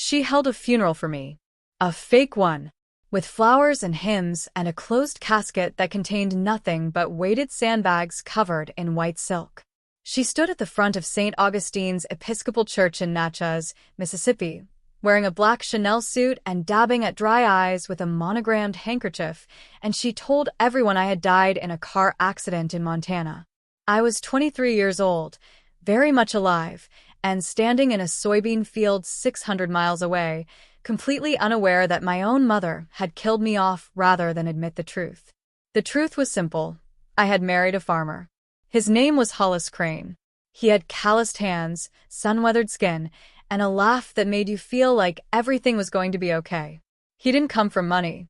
She held a funeral for me. A fake one. With flowers and hymns and a closed casket that contained nothing but weighted sandbags covered in white silk. She stood at the front of St. Augustine's Episcopal Church in Natchez, Mississippi, wearing a black Chanel suit and dabbing at dry eyes with a monogrammed handkerchief, and she told everyone I had died in a car accident in Montana. I was 23 years old, very much alive, and standing in a soybean field 600 miles away, completely unaware that my own mother had killed me off rather than admit the truth. The truth was simple. I had married a farmer. His name was Hollis Crane. He had calloused hands, sun-weathered skin, and a laugh that made you feel like everything was going to be okay. He didn't come from money.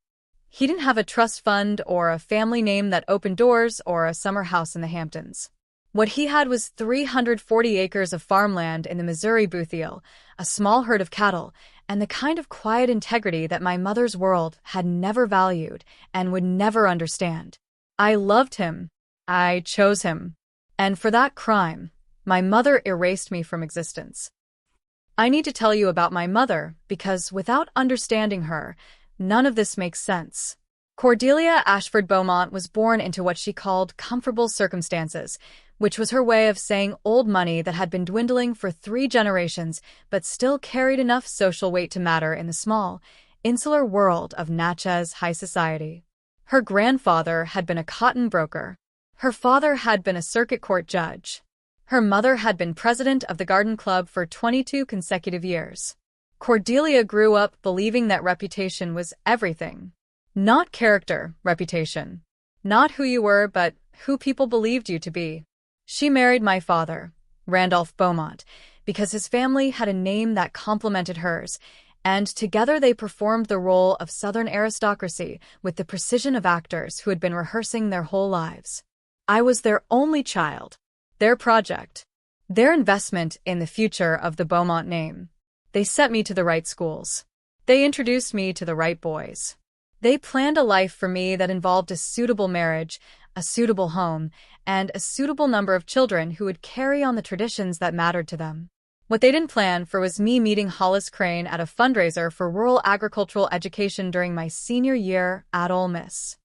He didn't have a trust fund or a family name that opened doors or a summer house in the Hamptons. What he had was 340 acres of farmland in the Missouri Bootheel, a small herd of cattle, and the kind of quiet integrity that my mother's world had never valued and would never understand. I loved him. I chose him. And for that crime, my mother erased me from existence. I need to tell you about my mother because without understanding her, none of this makes sense. Cordelia Ashford Beaumont was born into what she called comfortable circumstances, which was her way of saying old money that had been dwindling for 3 generations but still carried enough social weight to matter in the small, insular world of Natchez high society. Her grandfather had been a cotton broker. Her father had been a circuit court judge. Her mother had been president of the Garden Club for 22 consecutive years. Cordelia grew up believing that reputation was everything. Not character, reputation. Not who you were, but who people believed you to be. She married my father, Randolph Beaumont, because his family had a name that complemented hers, and together they performed the role of Southern aristocracy with the precision of actors who had been rehearsing their whole lives. I was their only child, their project, their investment in the future of the Beaumont name. They sent me to the right schools. They introduced me to the right boys. They planned a life for me that involved a suitable marriage, a suitable home, and a suitable number of children who would carry on the traditions that mattered to them. What they didn't plan for was me meeting Hollis Crane at a fundraiser for rural agricultural education during my senior year at Ole Miss.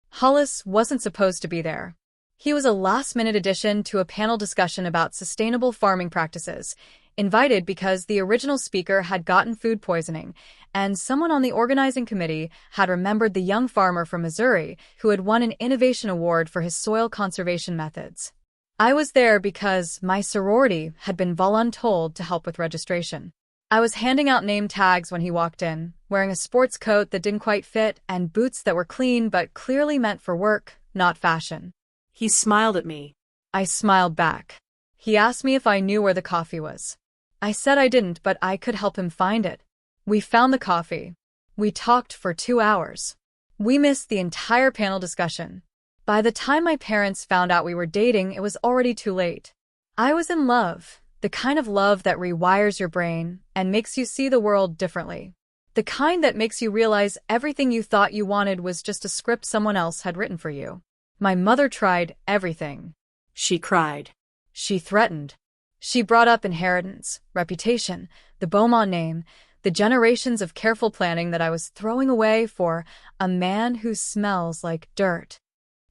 Hollis wasn't supposed to be there. He was a last-minute addition to a panel discussion about sustainable farming practices, invited because the original speaker had gotten food poisoning, and someone on the organizing committee had remembered the young farmer from Missouri who had won an innovation award for his soil conservation methods. I was there because my sorority had been voluntold to help with registration. I was handing out name tags when he walked in, wearing a sports coat that didn't quite fit and boots that were clean but clearly meant for work, not fashion. He smiled at me. I smiled back. He asked me if I knew where the coffee was. I said I didn't, but I could help him find it. We found the coffee. We talked for 2 hours. We missed the entire panel discussion. By the time my parents found out we were dating, it was already too late. I was in love, the kind of love that rewires your brain and makes you see the world differently. The kind that makes you realize everything you thought you wanted was just a script someone else had written for you. My mother tried everything. She cried. She threatened. She brought up inheritance, reputation, the Beaumont name, the generations of careful planning that I was throwing away for a man who smells like dirt.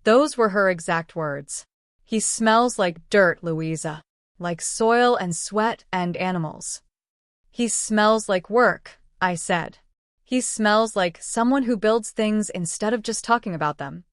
Those were her exact words. He smells like dirt, Louisa. Like soil and sweat and animals. He smells like work, I said. He smells like someone who builds things instead of just talking about them.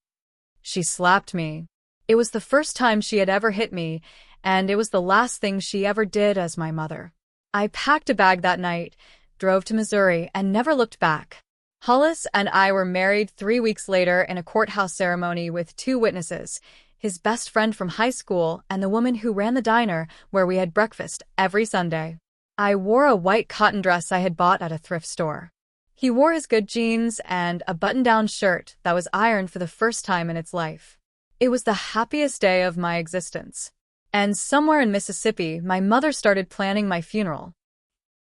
She slapped me. It was the first time she had ever hit me, and it was the last thing she ever did as my mother. I packed a bag that night, drove to Missouri, and never looked back. Hollis and I were married 3 weeks later in a courthouse ceremony with 2 witnesses, his best friend from high school and the woman who ran the diner where we had breakfast every Sunday. I wore a white cotton dress I had bought at a thrift store. He wore his good jeans and a button-down shirt that was ironed for the first time in its life. It was the happiest day of my existence. And somewhere in Mississippi, my mother started planning my funeral.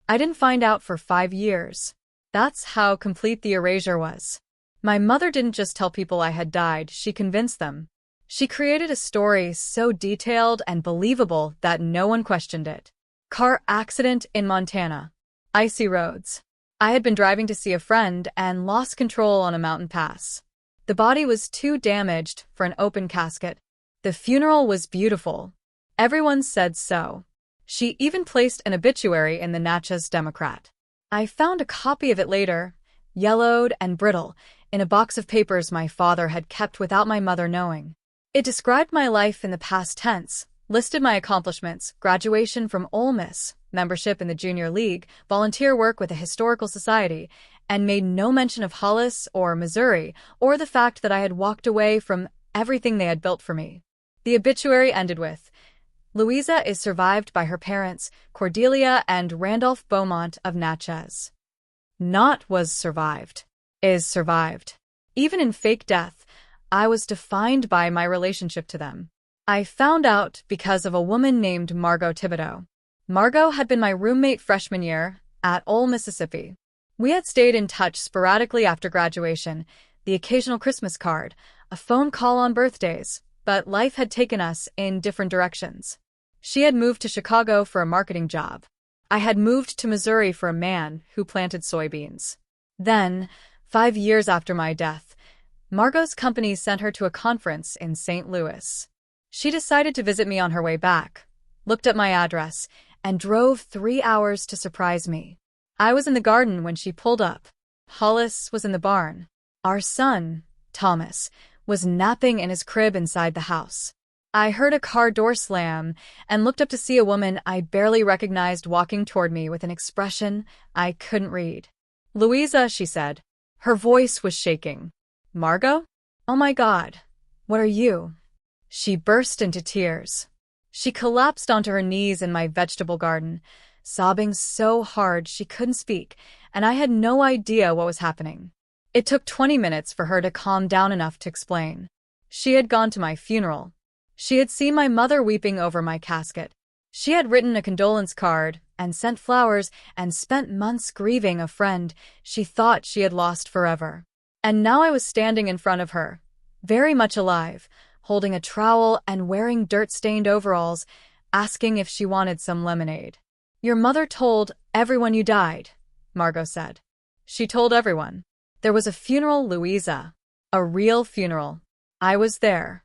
I didn't find out for 5 years. That's how complete the erasure was. My mother didn't just tell people I had died, she convinced them. She created a story so detailed and believable that no one questioned it. Car accident in Montana. Icy roads. I had been driving to see a friend and lost control on a mountain pass. The body was too damaged for an open casket. The funeral was beautiful. Everyone said so. She even placed an obituary in the Natchez Democrat. I found a copy of it later, yellowed and brittle, in a box of papers my father had kept without my mother knowing. It described my life in the past tense, listed my accomplishments, graduation from Ole Miss, membership in the junior league, volunteer work with a historical society, and made no mention of Hollis or Missouri, or the fact that I had walked away from everything they had built for me. The obituary ended with, Louisa is survived by her parents, Cordelia and Randolph Beaumont of Natchez. Not was survived. Is survived. Even in fake death, I was defined by my relationship to them. I found out because of a woman named Margot Thibodeau. Margot had been my roommate freshman year at Ole, Mississippi. We had stayed in touch sporadically after graduation, the occasional Christmas card, a phone call on birthdays, but life had taken us in different directions. She had moved to Chicago for a marketing job. I had moved to Missouri for a man who planted soybeans. Then, 5 years after my death, Margot's company sent her to a conference in St. Louis. She decided to visit me on her way back, looked at my address, and drove 3 hours to surprise me. I was in the garden when she pulled up. Hollis was in the barn. Our son, Thomas, was napping in his crib inside the house. I heard a car door slam and looked up to see a woman I barely recognized walking toward me with an expression I couldn't read. Louisa, she said. Her voice was shaking. Margot? Oh my God. What are you? She burst into tears. She collapsed onto her knees in my vegetable garden, sobbing so hard she couldn't speak, and I had no idea what was happening. It took 20 minutes for her to calm down enough to explain. She had gone to my funeral. She had seen my mother weeping over my casket. She had written a condolence card and sent flowers and spent months grieving a friend she thought she had lost forever. And now I was standing in front of her, very much alive, holding a trowel and wearing dirt-stained overalls, asking if she wanted some lemonade. Your mother told everyone you died, Margot said. She told everyone. There was a funeral, Louisa. A real funeral. I was there.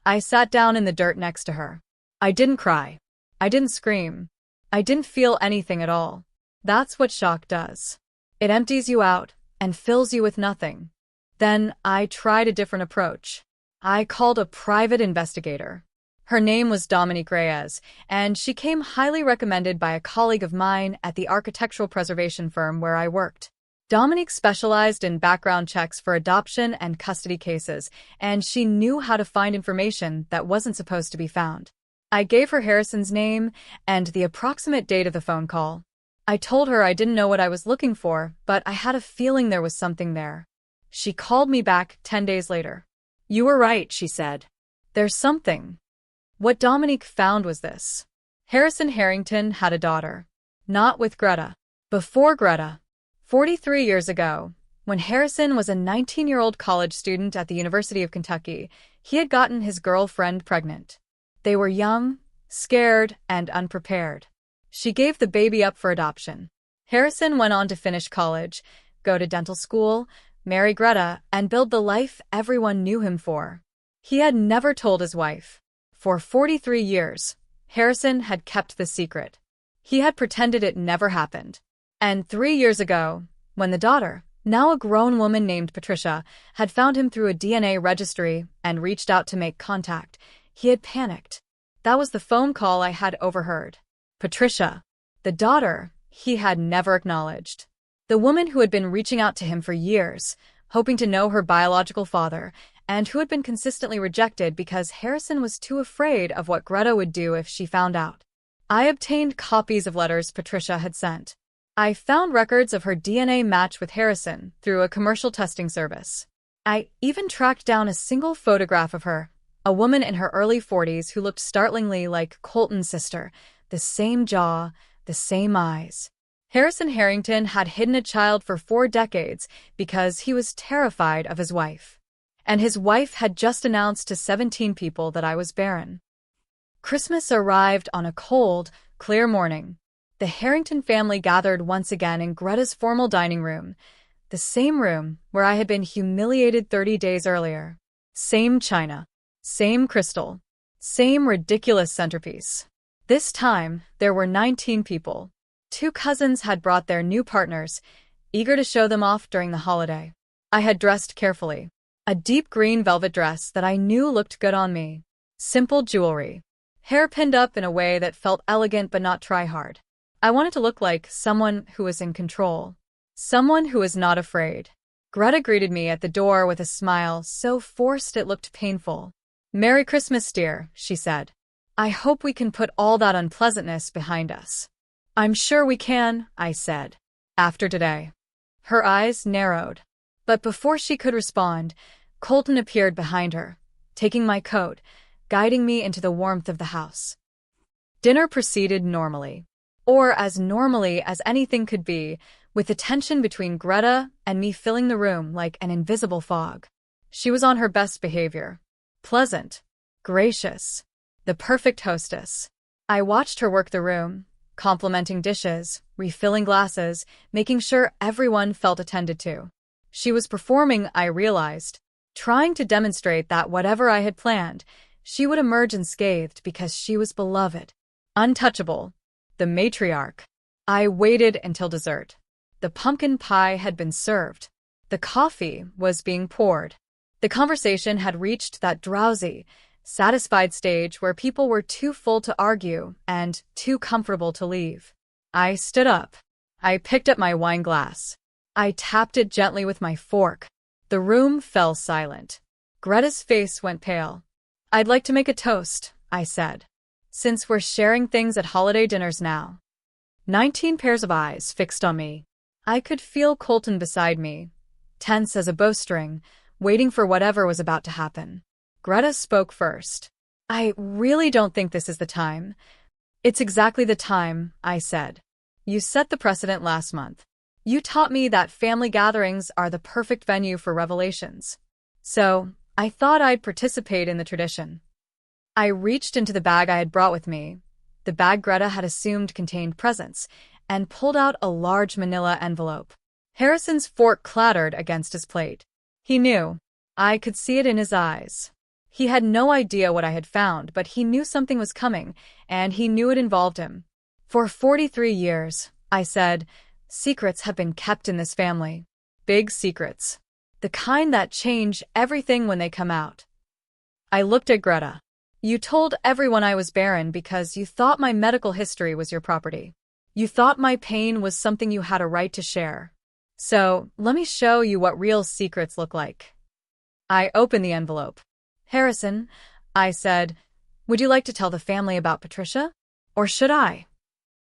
I sat down in the dirt next to her. I didn't cry. I didn't scream. I didn't feel anything at all. That's what shock does. It empties you out and fills you with nothing. Then I tried a different approach. I called a private investigator. Her name was Dominique Reyes, and she came highly recommended by a colleague of mine at the architectural preservation firm where I worked. Dominique specialized in background checks for adoption and custody cases, and she knew how to find information that wasn't supposed to be found. I gave her Harrison's name and the approximate date of the phone call. I told her I didn't know what I was looking for, but I had a feeling there was something there. She called me back 10 days later. You were right, she said. There's something. What Dominique found was this. Harrison Harrington had a daughter. Not with Greta. Before Greta. 43 years ago, when Harrison was a 19-year-old college student at the University of Kentucky, he had gotten his girlfriend pregnant. They were young, scared, and unprepared. She gave the baby up for adoption. Harrison went on to finish college, go to dental school, marry Greta, and build the life everyone knew him for. He had never told his wife. For 43 years, Harrison had kept the secret. He had pretended it never happened. And 3 years ago, when the daughter, now a grown woman named Patricia, had found him through a DNA registry and reached out to make contact, he had panicked. That was the phone call I had overheard. Patricia, the daughter he had never acknowledged. The woman who had been reaching out to him for years, hoping to know her biological father, and who had been consistently rejected because Harrison was too afraid of what Greta would do if she found out. I obtained copies of letters Patricia had sent. I found records of her DNA match with Harrison through a commercial testing service. I even tracked down a single photograph of her, a woman in her early 40s who looked startlingly like Colton's sister, the same jaw, the same eyes. Harrison Harrington had hidden a child for 4 decades because he was terrified of his wife. And his wife had just announced to 17 people that I was barren. Christmas arrived on a cold, clear morning. The Harrington family gathered once again in Greta's formal dining room, the same room where I had been humiliated 30 days earlier. Same china, same crystal, same ridiculous centerpiece. This time, there were 19 people. 2 cousins had brought their new partners, eager to show them off during the holiday. I had dressed carefully. A deep green velvet dress that I knew looked good on me. Simple jewelry. Hair pinned up in a way that felt elegant but not try-hard. I wanted to look like someone who was in control. Someone who was not afraid. Greta greeted me at the door with a smile so forced it looked painful. "Merry Christmas, dear," she said. "I hope we can put all that unpleasantness behind us." "I'm sure we can," I said. "After today." Her eyes narrowed. But before she could respond, Colton appeared behind her, taking my coat, guiding me into the warmth of the house. Dinner proceeded normally. Or as normally as anything could be, with the tension between Greta and me filling the room like an invisible fog. She was on her best behavior. Pleasant. Gracious. The perfect hostess. I watched her work the room, complimenting dishes, refilling glasses, making sure everyone felt attended to. She was performing, I realized, trying to demonstrate that whatever I had planned, she would emerge unscathed because she was beloved. Untouchable. The matriarch. I waited until dessert. The pumpkin pie had been served. The coffee was being poured. The conversation had reached that drowsy, satisfied stage where people were too full to argue and too comfortable to leave. I stood up. I picked up my wine glass. I tapped it gently with my fork. The room fell silent. Greta's face went pale. "I'd like to make a toast," I said, "since we're sharing things at holiday dinners now." 19 pairs of eyes fixed on me. I could feel Colton beside me, tense as a bowstring, waiting for whatever was about to happen. Greta spoke first. "I really don't think this is the time." "It's exactly the time," I said. "You set the precedent last month. You taught me that family gatherings are the perfect venue for revelations. So, I thought I'd participate in the tradition." I reached into the bag I had brought with me, the bag Greta had assumed contained presents, and pulled out a large manila envelope. Harrison's fork clattered against his plate. He knew. I could see it in his eyes. He had no idea what I had found, but he knew something was coming, and he knew it involved him. "For 43 years," I said, "secrets have been kept in this family. Big secrets. The kind that change everything when they come out." I looked at Greta. "You told everyone I was barren because you thought my medical history was your property. You thought my pain was something you had a right to share. So, let me show you what real secrets look like." I opened the envelope. "Harrison," I said, "would you like to tell the family about Patricia? Or should I?"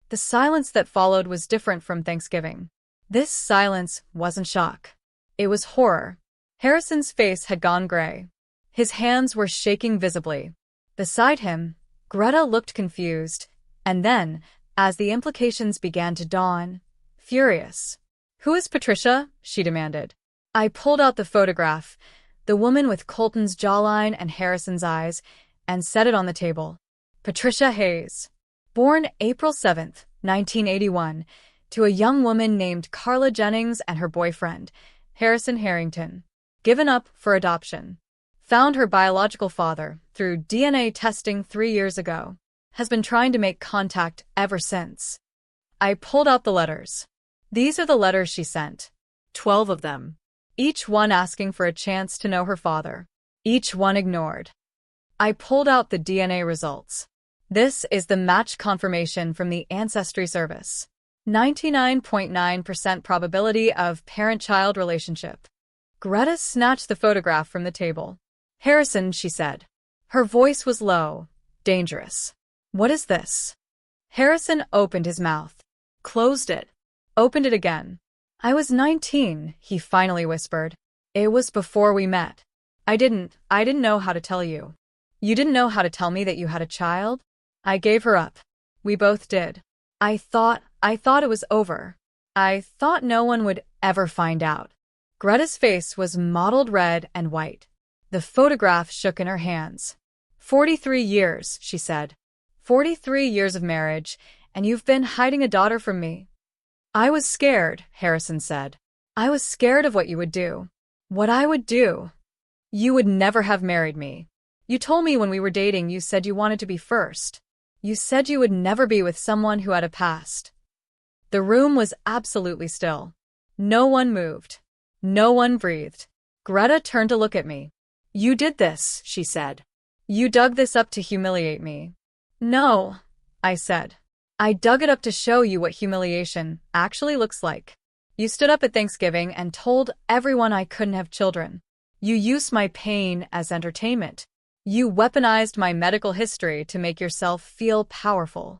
The silence that followed was different from Thanksgiving. This silence wasn't shock. It was horror. Harrison's face had gone gray. His hands were shaking visibly. Beside him, Greta looked confused, and then, as the implications began to dawn, furious. "Who is Patricia?" she demanded. I pulled out the photograph, the woman with Colton's jawline and Harrison's eyes, and set it on the table. Patricia Hayes. Born April 7, 1981, to a young woman named Carla Jennings and her boyfriend, Harrison Harrington. Given up for adoption. Found her biological father through DNA testing 3 years ago. Has been trying to make contact ever since. I pulled out the letters. These are the letters she sent. 12 of them. Each one asking for a chance to know her father. Each one ignored. I pulled out the DNA results. This is the match confirmation from the Ancestry Service. 99.9% probability of parent-child relationship. Greta snatched the photograph from the table. "Harrison," she said. Her voice was low, dangerous. "What is this?" Harrison opened his mouth. Closed it. Opened it again. "I was 19, he finally whispered. "It was before we met. I didn't know how to tell you." "You didn't know how to tell me that you had a child?" I gave her up. We both did. I thought it was over. I thought no one would ever find out. Greta's face was mottled red and white. The photograph shook in her hands. 43 years, she said. 43 years of marriage, and you've been hiding a daughter from me." "I was scared," Harrison said. "I was scared of what you would do. What I would do. You would never have married me. You told me when we were dating you said you wanted to be first. You said you would never be with someone who had a past." The room was absolutely still. No one moved. No one breathed. Greta turned to look at me. "You did this," she said. "You dug this up to humiliate me." "No," I said. "I dug it up to show you what humiliation actually looks like. You stood up at Thanksgiving and told everyone I couldn't have children. You used my pain as entertainment. You weaponized my medical history to make yourself feel powerful."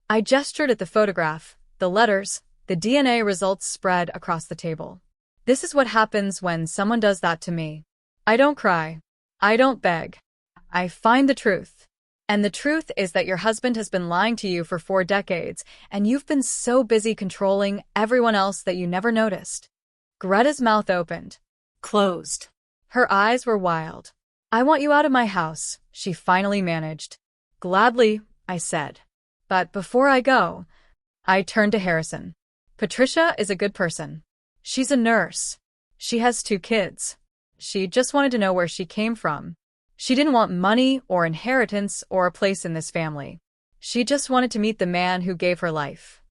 I gestured at the photograph, the letters, the DNA results spread across the table. "This is what happens when someone does that to me. I don't cry. I don't beg. I find the truth. And the truth is that your husband has been lying to you for 4 decades, and you've been so busy controlling everyone else that you never noticed." Greta's mouth opened. Closed. Her eyes were wild. "I want you out of my house," she finally managed. "Gladly," I said. "But before I go," I turned to Harrison. "Patricia is a good person. She's a nurse. She has 2 kids. She just wanted to know where she came from. She didn't want money or inheritance or a place in this family. She just wanted to meet the man who gave her life."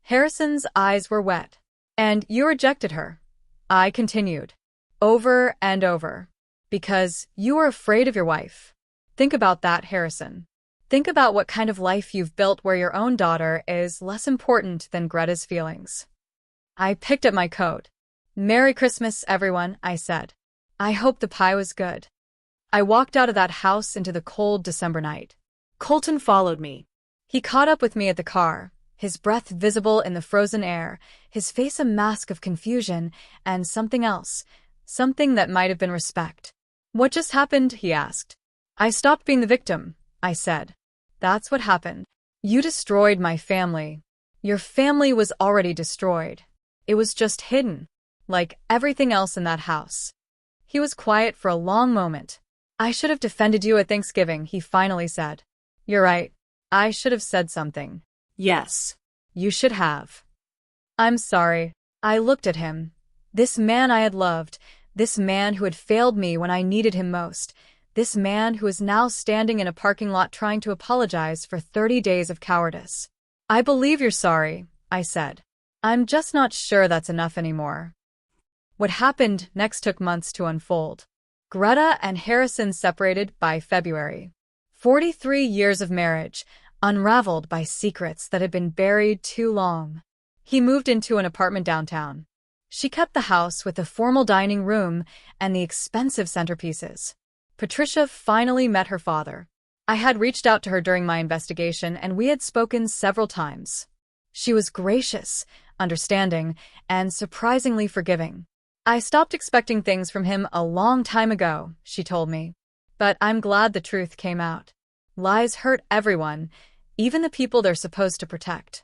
Harrison's eyes were wet. "And you rejected her," I continued, "over and over. Because you were afraid of your wife. Think about that, Harrison. Think about what kind of life you've built where your own daughter is less important than Greta's feelings." I picked up my coat. "Merry Christmas, everyone," I said. "I hope the pie was good." I walked out of that house into the cold December night. Colton followed me. He caught up with me at the car, his breath visible in the frozen air, his face a mask of confusion, and something else, something that might have been respect. "What just happened?" he asked. "I stopped being the victim," I said. "That's what happened. You destroyed my family. Your family was already destroyed. It was just hidden, like everything else in that house." He was quiet for a long moment. "I should have defended you at Thanksgiving," he finally said. "You're right. I should have said something." "Yes. "You should have." "I'm sorry." I looked at him. This man I had loved, this man who had failed me when I needed him most, this man who is now standing in a parking lot trying to apologize for 30 days of cowardice. "I believe you're sorry," I said. "I'm just not sure that's enough anymore." What happened next took months to unfold. Greta and Harrison separated by February. 43 years of marriage, unraveled by secrets that had been buried too long. He moved into an apartment downtown. She kept the house with the formal dining room and the expensive centerpieces. Patricia finally met her father. I had reached out to her during my investigation, and we had spoken several times. She was gracious, understanding, and surprisingly forgiving. "I stopped expecting things from him a long time ago," she told me. "But I'm glad the truth came out. Lies hurt everyone, even the people they're supposed to protect."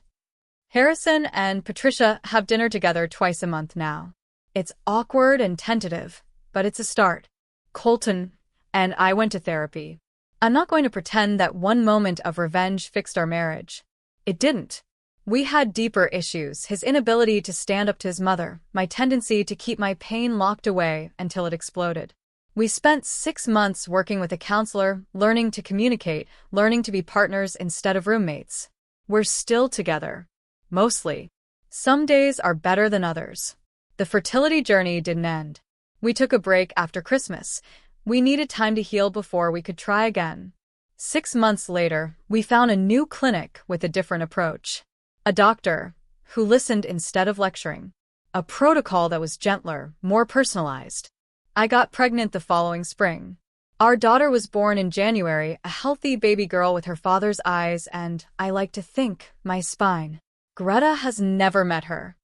Harrison and Patricia have dinner together twice a month now. It's awkward and tentative, but it's a start. Colton and I went to therapy. I'm not going to pretend that one moment of revenge fixed our marriage. It didn't. We had deeper issues: his inability to stand up to his mother, my tendency to keep my pain locked away until it exploded. We spent 6 months working with a counselor, learning to communicate, learning to be partners instead of roommates. We're still together. Mostly. Some days are better than others. The fertility journey didn't end. We took a break after Christmas. We needed time to heal before we could try again. 6 months later, we found a new clinic with a different approach. A doctor who listened instead of lecturing. A protocol that was gentler, more personalized. I got pregnant the following spring. Our daughter was born in January, a healthy baby girl with her father's eyes and, I like to think, my spine. Greta has never met her.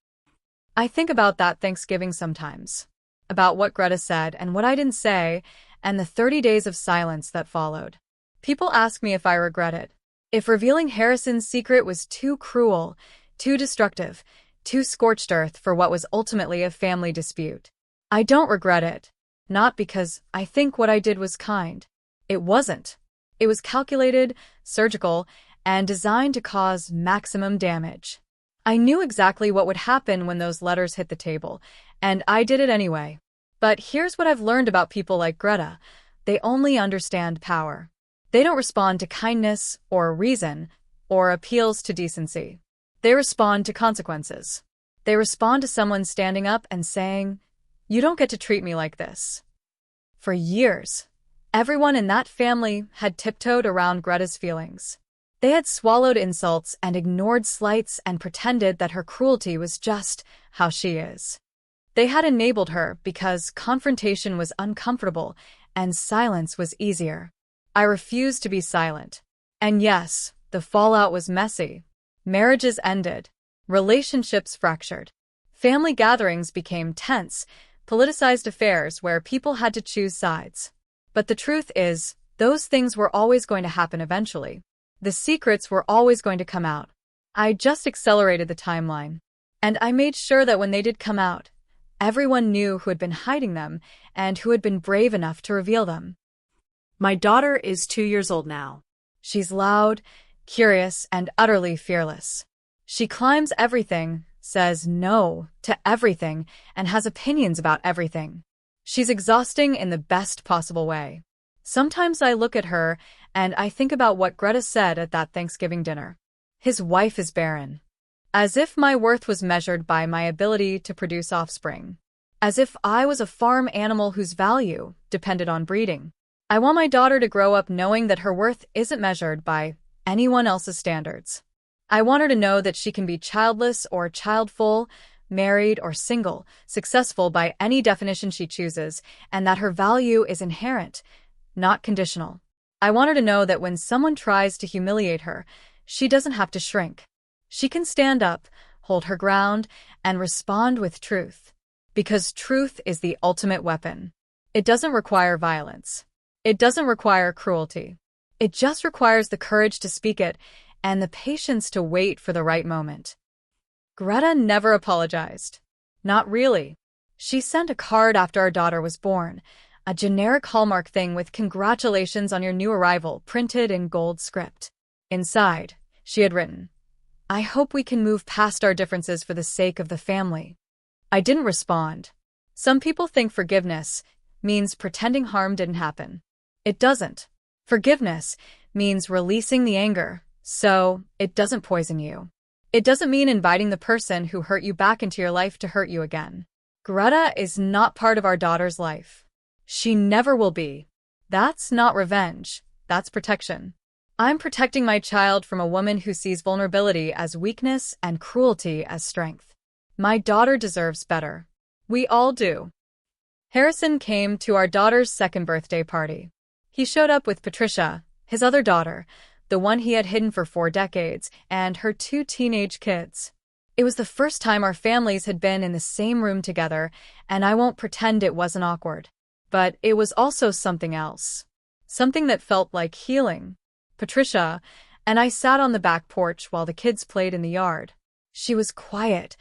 I think about that Thanksgiving sometimes. About what Greta said and what I didn't say, and the 30 days of silence that followed. People ask me if I regret it. If revealing Harrison's secret was too cruel, too destructive, too scorched earth for what was ultimately a family dispute. I don't regret it. Not because I think what I did was kind. It wasn't. It was calculated, surgical, and designed to cause maximum damage. I knew exactly what would happen when those letters hit the table, and I did it anyway. But here's what I've learned about people like Greta. They only understand power. They don't respond to kindness or reason or appeals to decency. They respond to consequences. They respond to someone standing up and saying, "You don't get to treat me like this." For years, everyone in that family had tiptoed around Greta's feelings. They had swallowed insults and ignored slights and pretended that her cruelty was just how she is. They had enabled her because confrontation was uncomfortable and silence was easier. I refused to be silent. And yes, the fallout was messy. Marriages ended. Relationships fractured. Family gatherings became tense, politicized affairs where people had to choose sides. But the truth is, those things were always going to happen eventually. The secrets were always going to come out. I just accelerated the timeline. And I made sure that when they did come out, everyone knew who had been hiding them and who had been brave enough to reveal them. My daughter is 2 years old now. She's loud, curious, and utterly fearless. She climbs everything, says no to everything, and has opinions about everything. She's exhausting in the best possible way. Sometimes I look at her and I think about what Greta said at that Thanksgiving dinner. His wife is barren. As if my worth was measured by my ability to produce offspring. As if I was a farm animal whose value depended on breeding. I want my daughter to grow up knowing that her worth isn't measured by anyone else's standards. I want her to know that she can be childless or childful, married or single, successful by any definition she chooses, and that her value is inherent, not conditional. I want her to know that when someone tries to humiliate her, she doesn't have to shrink. She can stand up, hold her ground, and respond with truth. Because truth is the ultimate weapon. It doesn't require violence. It doesn't require cruelty. It just requires the courage to speak it and the patience to wait for the right moment. Greta never apologized. Not really. She sent a card after our daughter was born, a generic Hallmark thing with "Congratulations on your new arrival" printed in gold script. Inside, she had written, "I hope we can move past our differences for the sake of the family." I didn't respond. Some people think forgiveness means pretending harm didn't happen. It doesn't. Forgiveness means releasing the anger, so it doesn't poison you. It doesn't mean inviting the person who hurt you back into your life to hurt you again. Greta is not part of our daughter's life. She never will be. That's not revenge. That's protection. I'm protecting my child from a woman who sees vulnerability as weakness and cruelty as strength. My daughter deserves better. We all do. Harrison came to our daughter's second birthday party. He showed up with Patricia, his other daughter, the one he had hidden for 4 decades, and her 2 teenage kids. It was the first time our families had been in the same room together, and I won't pretend it wasn't awkward. But it was also something else. Something that felt like healing. Patricia and I sat on the back porch while the kids played in the yard. She was quiet,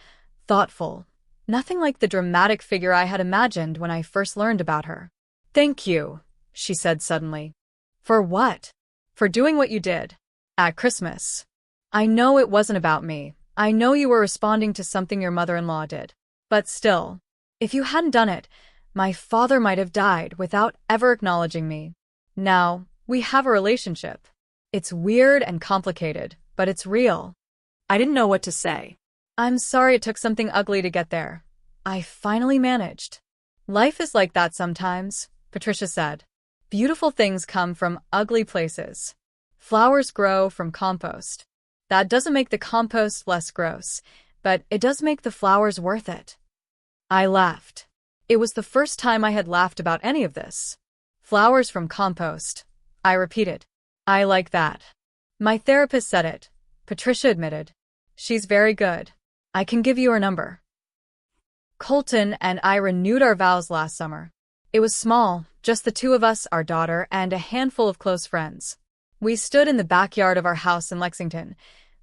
thoughtful, nothing like the dramatic figure I had imagined when I first learned about her. "Thank you," she said suddenly. "For what?" "For doing what you did. At Christmas. I know it wasn't about me. I know you were responding to something your mother-in-law did. But still, if you hadn't done it, my father might have died without ever acknowledging me. Now, we have a relationship. It's weird and complicated, but it's real." I didn't know what to say. "I'm sorry it took something ugly to get there. I finally managed." "Life is like that sometimes," Patricia said. "Beautiful things come from ugly places. Flowers grow from compost. That doesn't make the compost less gross, but it does make the flowers worth it." I laughed. It was the first time I had laughed about any of this. "Flowers from compost," I repeated. "I like that." "My therapist said it," Patricia admitted. "She's very good. I can give you her number." Colton and I renewed our vows last summer. It was small, just the 2 of us, our daughter, and a handful of close friends. We stood in the backyard of our house in Lexington,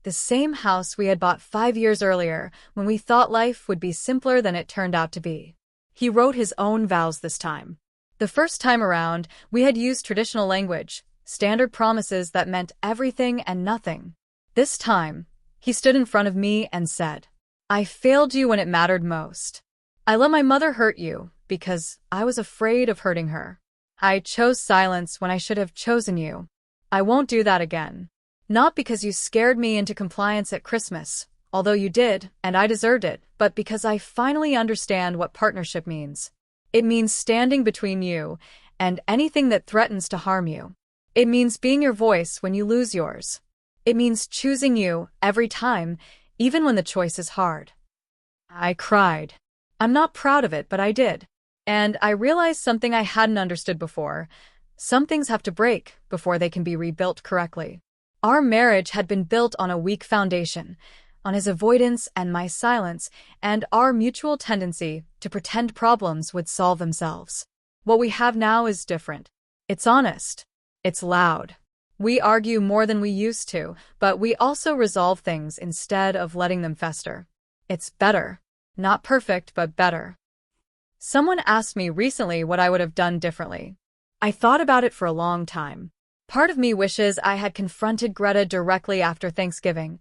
the same house we had bought 5 years earlier when we thought life would be simpler than it turned out to be. He wrote his own vows this time. The first time around, we had used traditional language, Standard promises that meant everything and nothing. This time, he stood in front of me and said, "I failed you when it mattered most. I let my mother hurt you because I was afraid of hurting her. I chose silence when I should have chosen you. I won't do that again. Not because you scared me into compliance at Christmas, although you did, and I deserved it, but because I finally understand what partnership means. It means standing between you and anything that threatens to harm you. It means being your voice when you lose yours. It means choosing you every time, even when the choice is hard." I cried. I'm not proud of it, but I did. And I realized something I hadn't understood before. Some things have to break before they can be rebuilt correctly. Our marriage had been built on a weak foundation, on his avoidance and my silence, and our mutual tendency to pretend problems would solve themselves. What we have now is different. It's honest. It's loud. We argue more than we used to, but we also resolve things instead of letting them fester. It's better. Not perfect, but better. Someone asked me recently what I would have done differently. I thought about it for a long time. Part of me wishes I had confronted Greta directly after Thanksgiving,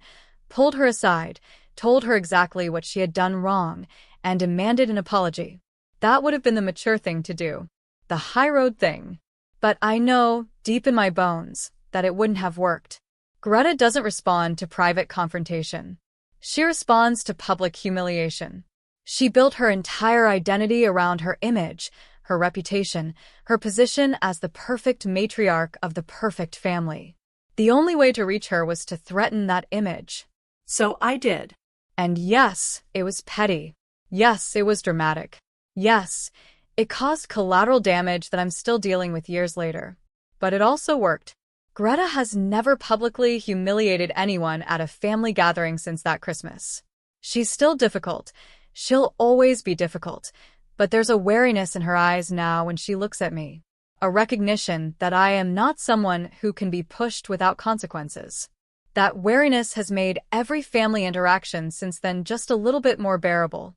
pulled her aside, told her exactly what she had done wrong, and demanded an apology. That would have been the mature thing to do. The high-road thing. But I know, deep in my bones, that it wouldn't have worked. Greta doesn't respond to private confrontation. She responds to public humiliation. She built her entire identity around her image, her reputation, her position as the perfect matriarch of the perfect family. The only way to reach her was to threaten that image. So I did. And yes, it was petty. Yes, it was dramatic. Yes, it caused collateral damage that I'm still dealing with years later. But it also worked. Greta has never publicly humiliated anyone at a family gathering since that Christmas. She's still difficult. She'll always be difficult. But there's a wariness in her eyes now when she looks at me. A recognition that I am not someone who can be pushed without consequences. That wariness has made every family interaction since then just a little bit more bearable.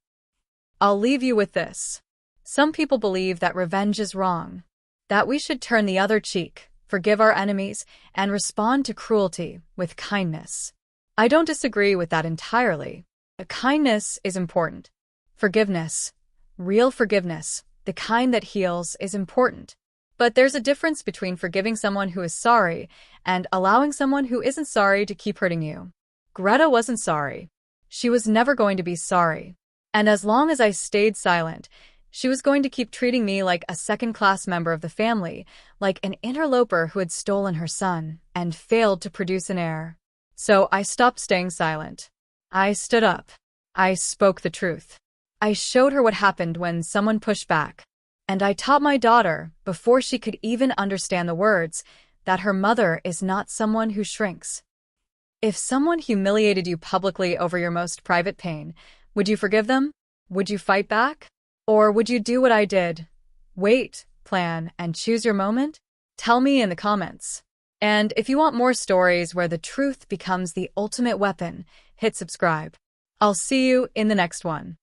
I'll leave you with this. Some people believe that revenge is wrong. That we should turn the other cheek, forgive our enemies, and respond to cruelty with kindness. I don't disagree with that entirely. Kindness is important. Forgiveness, real forgiveness, the kind that heals, is important. But there's a difference between forgiving someone who is sorry and allowing someone who isn't sorry to keep hurting you. Greta wasn't sorry. She was never going to be sorry. And as long as I stayed silent, she was going to keep treating me like a second-class member of the family, like an interloper who had stolen her son and failed to produce an heir. So I stopped staying silent. I stood up. I spoke the truth. I showed her what happened when someone pushed back. And I taught my daughter, before she could even understand the words, that her mother is not someone who shrinks. If someone humiliated you publicly over your most private pain, would you forgive them? Would you fight back? Or would you do what I did? Wait, plan, and choose your moment? Tell me in the comments. And if you want more stories where the truth becomes the ultimate weapon, hit subscribe. I'll see you in the next one.